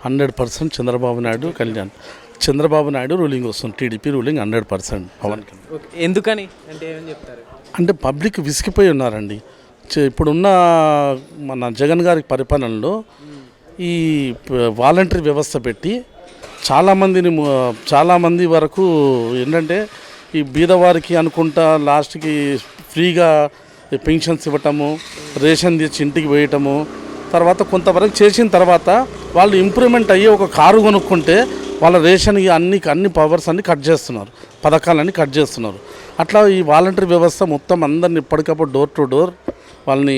100% Chandrababu Naidu Kalyan. Chandrababu Naidu ruling వస్తుంది, TDP ruling 100% Pawan Kalyan. Okay, ఎందుకని అంటే ఏమని చెప్తారు? అంటే పబ్లిక్ విసిగిపోయి ఉన్నారండి. ఇప్పుడున్న మన జగన్ గారి పరిపాలనలో ఈ వాలంటరీ వ్యవస్థ పెట్టి చాలామంది వరకు ఏంటంటే ఈ బీదవారికి అనుకుంటా లాస్ట్కి ఫ్రీగా పెన్షన్స్ ఇవ్వటము, రేషన్ తెచ్చి ఇంటికి వేయటము, తర్వాత కొంతవరకు చేసిన తర్వాత వాళ్ళు ఇంప్రూవ్మెంట్ అయ్యి ఒక కారు కొనుక్కుంటే వాళ్ళ రేషన్ అన్ని పవర్స్ అన్ని కట్ చేస్తున్నారు, పథకాలన్నీ కట్ చేస్తున్నారు. అట్లా ఈ వాలంటరీ వ్యవస్థ మొత్తం అందరిని ఇప్పటికప్పుడు డోర్ టు డోర్ వాళ్ళని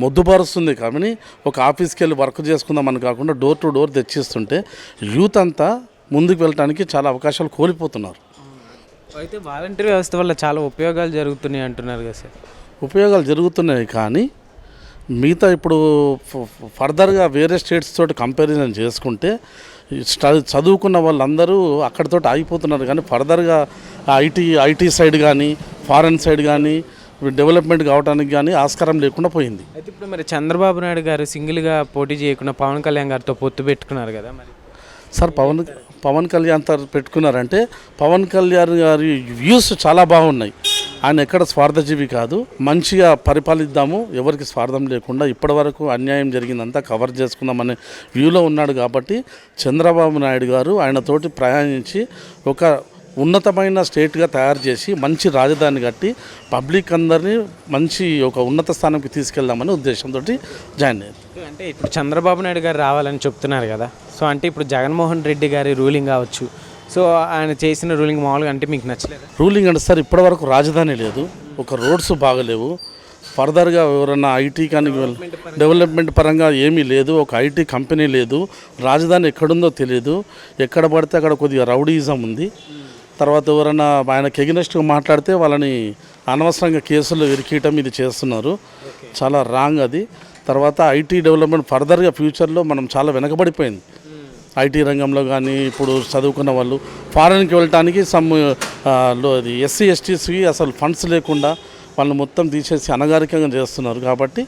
మొద్దుబారుస్తుంది. కానీ ఒక ఆఫీస్కి వెళ్ళి వర్క్ చేసుకుందామని కాకుండా డోర్ టు డోర్ తెచ్చిస్తుంటే యూత్ అంతా ముందుకు వెళ్ళడానికి చాలా అవకాశాలు కోల్పోతున్నారు. అయితే వాలంటరీ వ్యవస్థ వల్ల చాలా ఉపయోగాలు జరుగుతున్నాయి అంటున్నారు కదా సార్? ఉపయోగాలు జరుగుతున్నాయి, కానీ మిగతా ఇప్పుడు ఫర్దర్గా వేరే స్టేట్స్ తోటి కంపారిజన్ చేసుకుంటే చదువుకున్న వాళ్ళందరూ అక్కడితో ఆగిపోతున్నారు. కానీ ఫర్దర్గా ఐటీ సైడ్ కానీ ఫారెన్ సైడ్ కానీ డెవలప్మెంట్ కావడానికి కానీ ఆస్కారం లేకుండా పోయింది. అయితే ఇప్పుడు మరి చంద్రబాబు నాయుడు గారు సింగిల్గా పోటీ చేయకుండా పవన్ కళ్యాణ్ గారితో పొత్తు పెట్టుకున్నారు కదా, మరి సార్ పవన్ కళ్యాణ్ పెట్టుకున్నారంటే పవన్ కళ్యాణ్ గారి వ్యూస్ చాలా బాగున్నాయి. ఆయన ఎక్కడ స్వార్థజీవి కాదు, మంచిగా పరిపాలిద్దాము, ఎవరికి స్వార్థం లేకుండా ఇప్పటివరకు అన్యాయం జరిగిందంతా కవర్ చేసుకుందామనే వ్యూలో ఉన్నాడు. కాబట్టి చంద్రబాబు నాయుడు గారు ఆయనతోటి ప్రయాణించి ఒక ఉన్నతమైన స్టేట్గా తయారు చేసి మంచి రాజధాని కట్టి పబ్లిక్ అందరినీ మంచి ఒక ఉన్నత స్థానంకి తీసుకెళ్దామనే ఉద్దేశంతో జాయిన్ అయ్యారు. అంటే ఇప్పుడు చంద్రబాబు నాయుడు గారు రావాలని చెప్తున్నారు కదా, సో అంటే ఇప్పుడు జగన్మోహన్ రెడ్డి గారి రూలింగ్ కావచ్చు, సో ఆయన చేసిన రూలింగ్ మామూలుగా అంటే మీకు నచ్చలేదు? రూలింగ్ అంటే సార్ ఇప్పటివరకు రాజధాని లేదు, ఒక రోడ్స్ బాగలేవు, ఫర్దర్గా ఎవరైనా ఐటీ కానీ డెవలప్మెంట్ పరంగా ఏమీ లేదు, ఒక ఐటీ కంపెనీ లేదు, రాజధాని ఎక్కడుందో తెలియదు, ఎక్కడ పడితే అక్కడ కొద్దిగా రౌడీయిజం ఉంది. తర్వాత ఎవరైనా ఆయనకు ఎగనెస్ట్గా మాట్లాడితే వాళ్ళని అనవసరంగా కేసులు ఇరికీయటం ఇది చేస్తున్నారు, చాలా రాంగ్ అది. తర్వాత ఐటీ డెవలప్మెంట్ ఫర్దర్గా ఫ్యూచర్లో మనం చాలా వెనకబడిపోయింది ఐటీ రంగంలో. కానీ ఇప్పుడు చదువుకున్న వాళ్ళు ఫారెన్కి వెళ్ళటానికి ఎస్సీ ఎస్టీస్కి అసలు ఫండ్స్ లేకుండా వాళ్ళని మొత్తం తీసేసి అనగారికంగా చేస్తున్నారు. కాబట్టి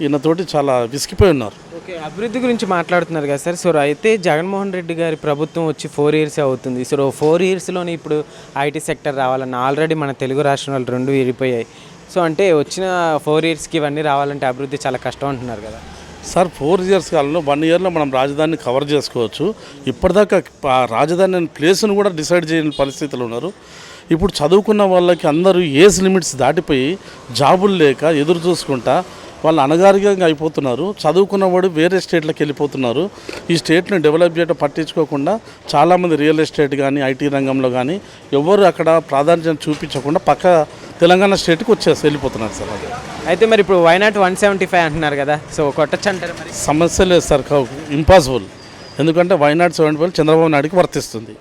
ఈయనతోటి చాలా విసిగిపోయి ఉన్నారు. ఓకే, అభివృద్ధి గురించి మాట్లాడుతున్నారు కదా సార్. సో అయితే జగన్మోహన్ రెడ్డి గారి ప్రభుత్వం వచ్చి 4 years అవుతుంది. సో 4 yearsలోనే ఇప్పుడు ఐటీ సెక్టర్ రావాలన్న ఆల్రెడీ మన తెలుగు రాష్ట్రాలు 2 విడిపోయాయి. సో అంటే వచ్చిన 4 yearsకి ఇవన్నీ రావాలంటే అభివృద్ధి చాలా కష్టం అంటున్నారు కదా సార్. 4 years కాలంలో 1 yearలో మనం రాజధానిని కవర్ చేసుకోవచ్చు. ఇప్పటిదాకా రాజధాని ప్లేస్ను కూడా డిసైడ్ చేయని పరిస్థితులు ఉన్నారు. ఇప్పుడు చదువుకున్న వాళ్ళకి అందరూ ఏజ్ లిమిట్స్ దాటిపోయి జాబులు లేక ఎదురు చూసుకుంటా వాళ్ళు అనగారికంగా అయిపోతున్నారు. చదువుకున్నవాడు వేరే స్టేట్లకు వెళ్ళిపోతున్నారు. ఈ స్టేట్ని డెవలప్ చేయడం పట్టించుకోకుండా చాలామంది రియల్ ఎస్టేట్ కానీ ఐటీ రంగంలో కానీ ఎవరు అక్కడ ప్రాధాన్యత చూపించకుండా పక్క తెలంగాణ స్టేట్కి వెళ్ళిపోతున్నారు సార్. అయితే మరి ఇప్పుడు వైనాట్ 175 అంటున్నారు కదా, సో కొట్టచ్చు అంటారు? మరి సమస్య లేదు సార్, ఇంపాసిబుల్. ఎందుకంటే వైనాట్ 75 చంద్రబాబు నాయుడుకి వర్తిస్తుంది,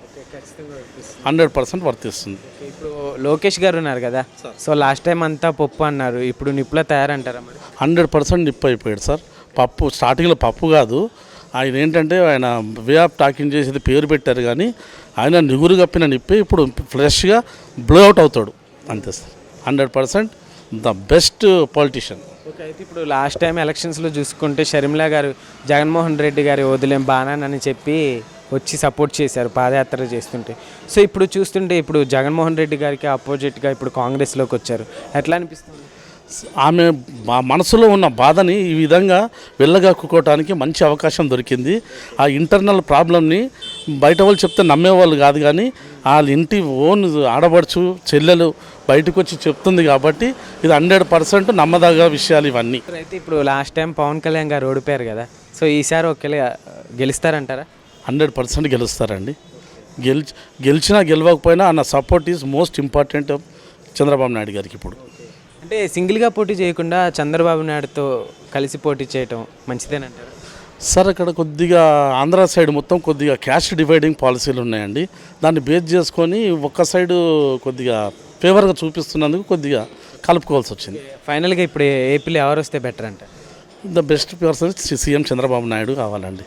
100% వర్తిస్తుంది. ఇప్పుడు లోకేష్ గారు ఉన్నారు కదా, సో లాస్ట్ టైం అంతా పప్పు అన్నారు, ఇప్పుడు నిప్పులో తయారంటారా? మరి 100% నిప్పు అయిపోయాడు సార్. పప్పు స్టార్టింగ్లో పప్పు కాదు, ఆయన ఏంటంటే ఆయన వే ఆఫ్ టాకింగ్ చేసేది పేరు పెట్టారు, కానీ ఆయన నిగురు కప్పిన నిప్పే ఇప్పుడు ఫ్రెష్గా బ్లోఅవుట్ అవుతాడు అంతే sir. 100% the best politician. Okay, అయితే ఇప్పుడు లాస్ట్ టైం ఎలక్షన్స్లో చూసుకుంటే షర్మిల గారు జగన్మోహన్ రెడ్డి గారి వదిలేం బాణానని చెప్పి వచ్చి సపోర్ట్ చేశారు పాదయాత్ర చేస్తుంటే. సో ఇప్పుడు చూస్తుంటే ఇప్పుడు జగన్మోహన్ రెడ్డి గారికి ఆపోజిట్గా ఇప్పుడు కాంగ్రెస్లోకి వచ్చారు, ఎట్లా అనిపిస్తుంది? ఆమె మనసులో ఉన్న బాధని ఈ విధంగా వెళ్ళగక్కుకోవటానికి మంచి అవకాశం దొరికింది. ఆ ఇంటర్నల్ ప్రాబ్లమ్ని బయట వాళ్ళు చెప్తే నమ్మేవాళ్ళు కాదు, కానీ వాళ్ళ ఇంటి ఓన్ ఆడబడుచు చెల్లెలు బయటకు వచ్చి చెప్తుంది కాబట్టి ఇది 100% నమ్మదగ్గ విషయాలు ఇవన్నీ. అయితే ఇప్పుడు లాస్ట్ టైం పవన్ కళ్యాణ్ గారు ఓడిపోయారు కదా, సో ఈసారి ఒకవేళ గెలుస్తారంటారా? 100% గెలుస్తారండి. గెలిచినా గెలవకపోయినా అన్న support is most important Chandrababu Naidu గారికి. ఇప్పుడు అంటే సింగిల్గా పోటీ చేయకుండా చంద్రబాబు నాయుడుతో కలిసి పోటీ చేయటం మంచిదేనంటారు సార్? అక్కడ కొద్దిగా ఆంధ్ర సైడ్ మొత్తం కొద్దిగా క్యాస్ట్ డివైడింగ్ పాలసీలు ఉన్నాయండి. దాన్ని బేస్ చేసుకొని ఒక్క సైడు కొద్దిగా ఫేవర్గా చూపిస్తున్నందుకు కొద్దిగా కలుపుకోవాల్సి వచ్చింది. ఫైనల్గా ఇప్పుడు ఏపీలో ఎవరు వస్తే బెటర్ అంటే? The best person CM Chandrababu Naidu కావాలండి.